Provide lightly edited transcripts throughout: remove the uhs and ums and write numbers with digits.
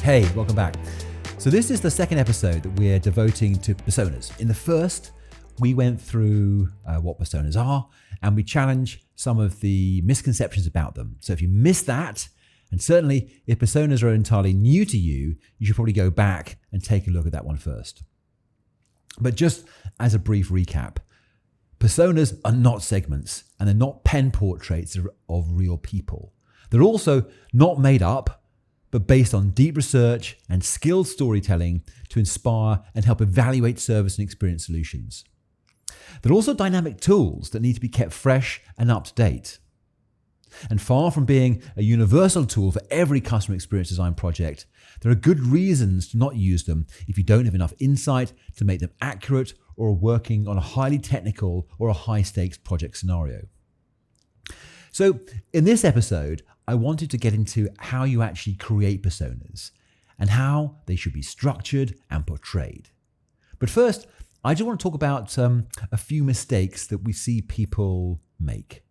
Hey, welcome back. So this is the second episode that we're devoting to personas. In the first, we went through what personas are, and we challenge some of the misconceptions about them. So if you missed that, and certainly if personas are entirely new to you, you should probably go back and take a look at that one first. But just as a brief recap, personas are not segments, and they're not pen portraits of real people. They're also not made up, but based on deep research and skilled storytelling to inspire and help evaluate service and experience solutions. They're also dynamic tools that need to be kept fresh and up to date. And far from being a universal tool for every customer experience design project, there are good reasons to not use them if you don't have enough insight to make them accurate or are working on a highly technical or a high-stakes project scenario. So in this episode, I wanted to get into how you actually create personas and how they should be structured and portrayed. But first, I just want to talk about a few mistakes that we see people make.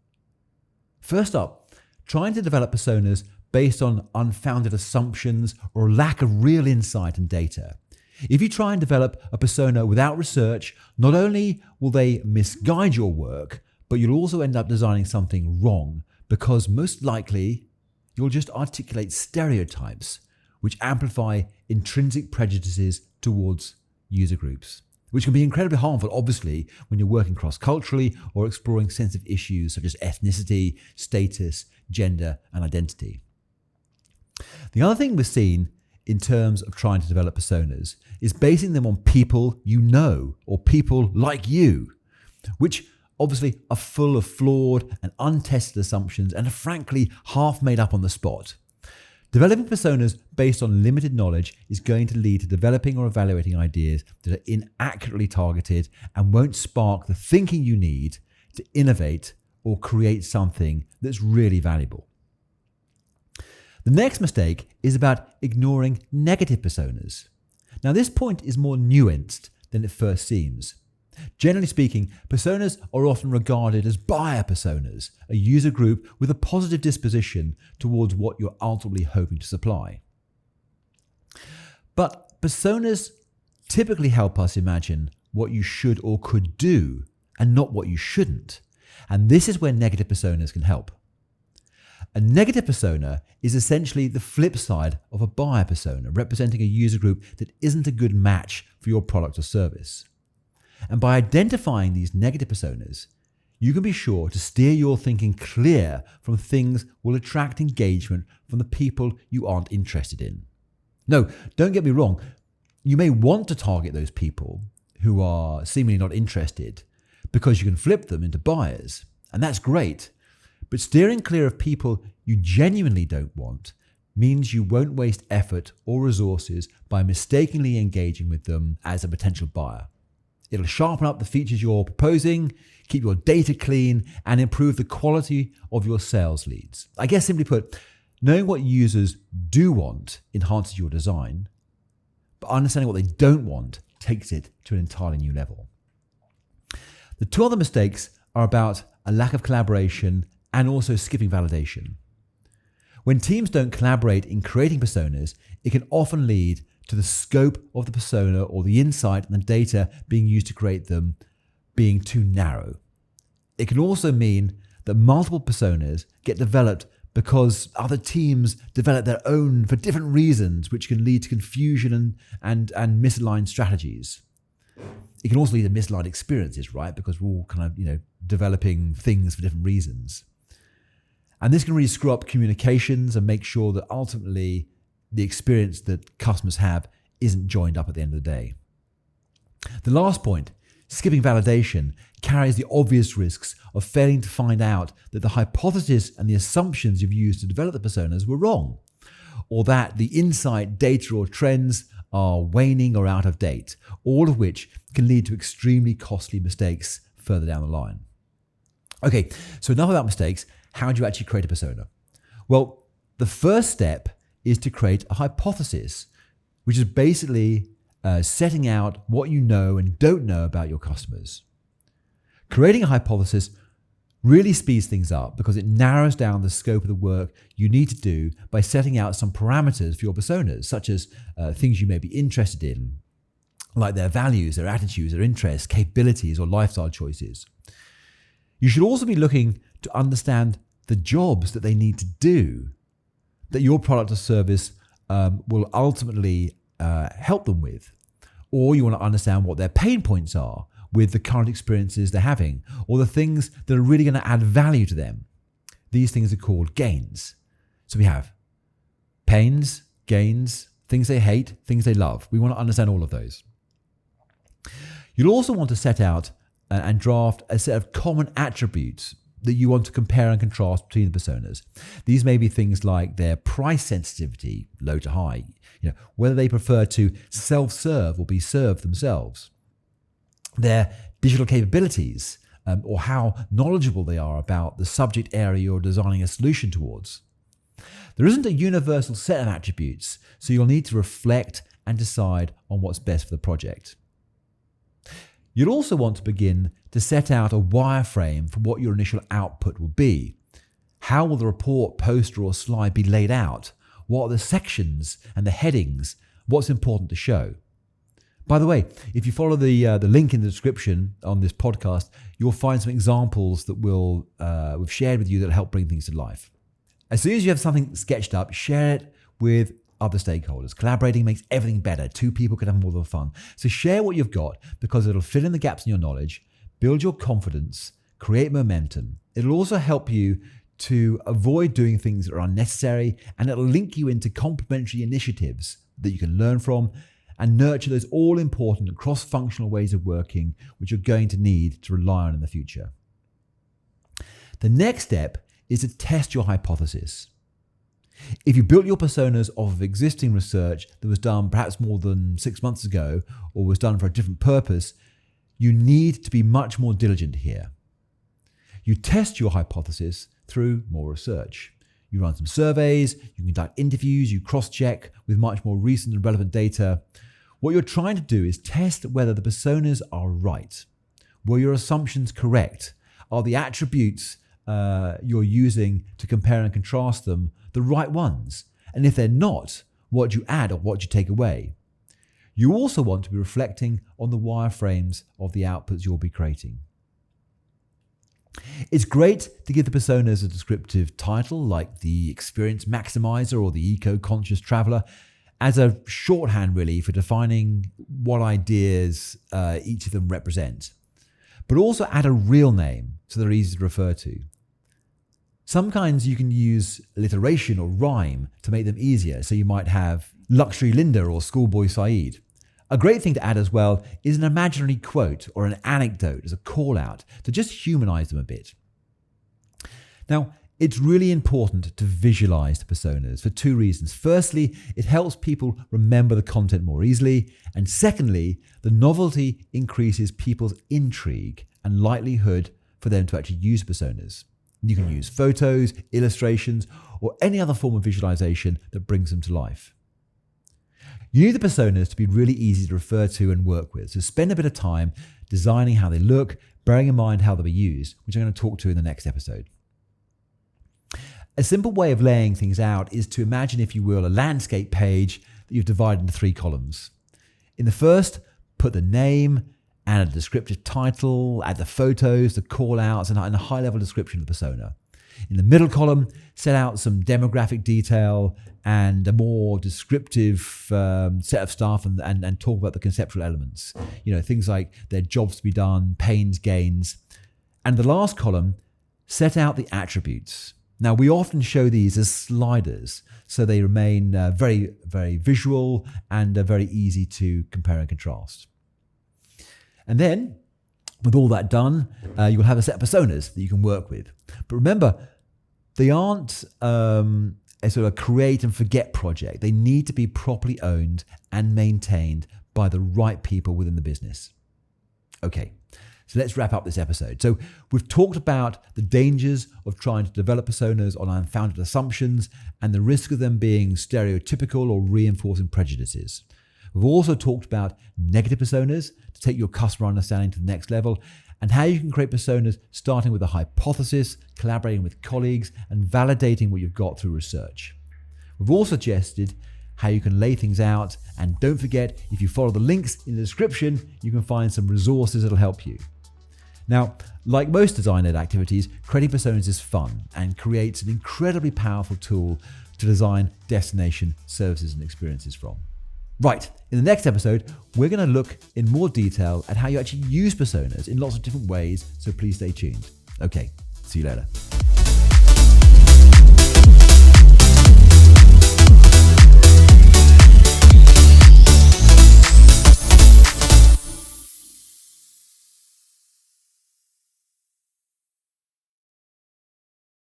First up, trying to develop personas based on unfounded assumptions or lack of real insight and data. If you try and develop a persona without research, not only will they misguide your work, but you'll also end up designing something wrong because most likely you'll just articulate stereotypes which amplify intrinsic prejudices towards user groups, which can be incredibly harmful, obviously, when you're working cross-culturally or exploring sensitive issues such as ethnicity, status, gender, and identity. The other thing we've seen in terms of trying to develop personas is basing them on people you know or people like you, which obviously are full of flawed and untested assumptions and are frankly half made up on the spot. Developing personas based on limited knowledge is going to lead to developing or evaluating ideas that are inaccurately targeted and won't spark the thinking you need to innovate or create something that's really valuable. The next mistake is about ignoring negative personas. Now, this point is more nuanced than it first seems. Generally speaking, personas are often regarded as buyer personas, a user group with a positive disposition towards what you're ultimately hoping to supply. But personas typically help us imagine what you should or could do and not what you shouldn't. And this is where negative personas can help. A negative persona is essentially the flip side of a buyer persona, representing a user group that isn't a good match for your product or service. And by identifying these negative personas, you can be sure to steer your thinking clear from things that will attract engagement from the people you aren't interested in. No, don't get me wrong. You may want to target those people who are seemingly not interested because you can flip them into buyers, and that's great. But steering clear of people you genuinely don't want means you won't waste effort or resources by mistakenly engaging with them as a potential buyer. It'll sharpen up the features you're proposing, keep your data clean, and improve the quality of your sales leads. I guess simply put, knowing what users do want enhances your design, but understanding what they don't want takes it to an entirely new level. The two other mistakes are about a lack of collaboration and also skipping validation. When teams don't collaborate in creating personas, it can often lead to the scope of the persona or the insight and the data being used to create them being too narrow. It can also mean that multiple personas get developed because other teams develop their own for different reasons, which can lead to confusion and misaligned strategies. It can also lead to misaligned experiences, right? Because we're all kind of, developing things for different reasons. And this can really screw up communications and make sure that ultimately the experience that customers have isn't joined up at the end of the day. The last point, skipping validation, carries the obvious risks of failing to find out that the hypothesis and the assumptions you've used to develop the personas were wrong, or that the insight, data, or trends are waning or out of date, all of which can lead to extremely costly mistakes further down the line. Okay, so enough about mistakes. How do you actually create a persona? Well, the first step is to create a hypothesis, which is basically setting out what you know and don't know about your customers. Creating a hypothesis really speeds things up because it narrows down the scope of the work you need to do by setting out some parameters for your personas, such as things you may be interested in, like their values, their attitudes, their interests, capabilities, or lifestyle choices. You should also be looking to understand the jobs that they need to do that your product or service will ultimately help them with. Or you want to understand what their pain points are with the current experiences they're having, or the things that are really going to add value to them. These things are called gains. So we have pains, gains, things they hate, things they love. We want to understand all of those. You'll also want to set out and draft a set of common attributes that you want to compare and contrast between the personas. These may be things like their price sensitivity, low to high, whether they prefer to self-serve or be served themselves, their digital capabilities, or how knowledgeable they are about the subject area you're designing a solution towards. There isn't a universal set of attributes, so you'll need to reflect and decide on what's best for the project. You'll also want to begin to set out a wireframe for what your initial output will be. How will the report, poster, or slide be laid out? What are the sections and the headings? What's important to show? By the way, if you follow the link in the description on this podcast, you'll find some examples that we've shared with you that help bring things to life. As soon as you have something sketched up, share it with other stakeholders. Collaborating makes everything better. Two people can have more than fun. So share what you've got because it'll fill in the gaps in your knowledge, build your confidence, create momentum. It'll also help you to avoid doing things that are unnecessary, and it'll link you into complementary initiatives that you can learn from and nurture those all-important cross-functional ways of working which you're going to need to rely on in the future. The next step is to test your hypothesis. If you built your personas off of existing research that was done perhaps more than 6 months ago or was done for a different purpose, you need to be much more diligent here. You test your hypothesis through more research. You run some surveys, you conduct interviews, you cross-check with much more recent and relevant data. What you're trying to do is test whether the personas are right. Were your assumptions correct? Are the attributes you're using to compare and contrast them the right ones? And if they're not, what do you add or what do you take away? You also want to be reflecting on the wireframes of the outputs you'll be creating. It's great to give the personas a descriptive title like the Experience Maximizer or the Eco-Conscious Traveler as a shorthand really for defining what ideas each of them represent. But also add a real name so they're easy to refer to. Sometimes you can use alliteration or rhyme to make them easier, so you might have Luxury Linda or Schoolboy Saeed. A great thing to add as well is an imaginary quote or an anecdote as a call-out to just humanize them a bit. Now, it's really important to visualize the personas for two reasons. Firstly, it helps people remember the content more easily. And secondly, the novelty increases people's intrigue and likelihood for them to actually use personas. You can use photos, illustrations, or any other form of visualization that brings them to life. You need the personas to be really easy to refer to and work with. So spend a bit of time designing how they look, bearing in mind how they'll be used, which I'm going to talk to in the next episode. A simple way of laying things out is to imagine, if you will, a landscape page that you've divided into 3 columns. In the first, put the name and a descriptive title, add the photos, the call-outs, and a high-level description of the persona. In the middle column, set out some demographic detail and a more descriptive set of stuff and talk about the conceptual elements. Things like their jobs to be done, pains, gains. And the last column, set out the attributes. Now, we often show these as sliders, so they remain very, very visual and very easy to compare and contrast. And then, with all that done, you'll have a set of personas that you can work with. But remember, they aren't a sort of create and forget project. They need to be properly owned and maintained by the right people within the business. Okay, so let's wrap up this episode. So we've talked about the dangers of trying to develop personas on unfounded assumptions and the risk of them being stereotypical or reinforcing prejudices. We've also talked about negative personas to take your customer understanding to the next level, and how you can create personas starting with a hypothesis, collaborating with colleagues, and validating what you've got through research. We've also suggested how you can lay things out, and don't forget, if you follow the links in the description, you can find some resources that'll help you. Now, like most design-led activities, creating personas is fun and creates an incredibly powerful tool to design destination services and experiences from. Right, in the next episode, we're going to look in more detail at how you actually use personas in lots of different ways, so please stay tuned. Okay, see you later.